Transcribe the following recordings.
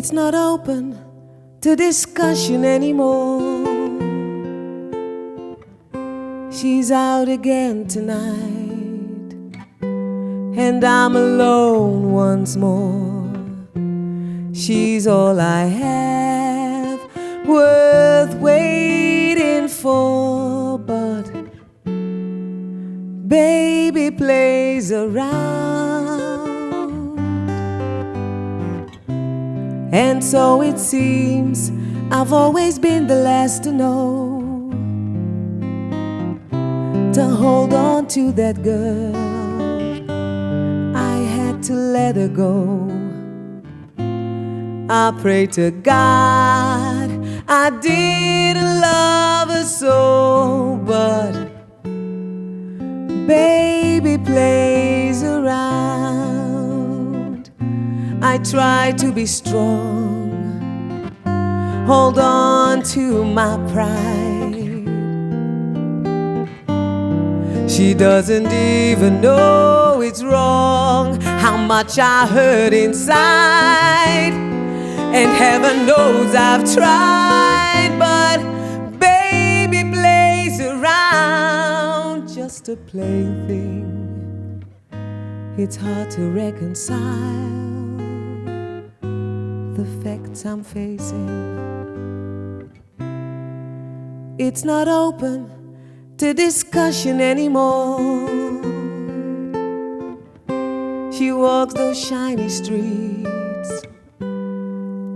It's not open to discussion anymore. She's out again tonight, and I'm alone once more. She's all I have worth waiting for, but baby plays around. And so it seems I've always been the last to know, to hold on to that girl. I had to let her go. I pray to God I didn't love her so, but baby plays around. I try to be strong, hold on to my pride. She doesn't even know it's wrong, how much I hurt inside. And heaven knows I've tried, but baby plays around, just a plaything. It's hard to reconcile the facts I'm facing. It's not open to discussion anymore. She walks those shiny streets,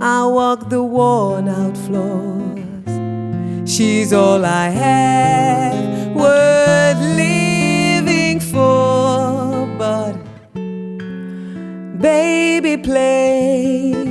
I walk the worn out floors. She's all I have worth living for, but baby plays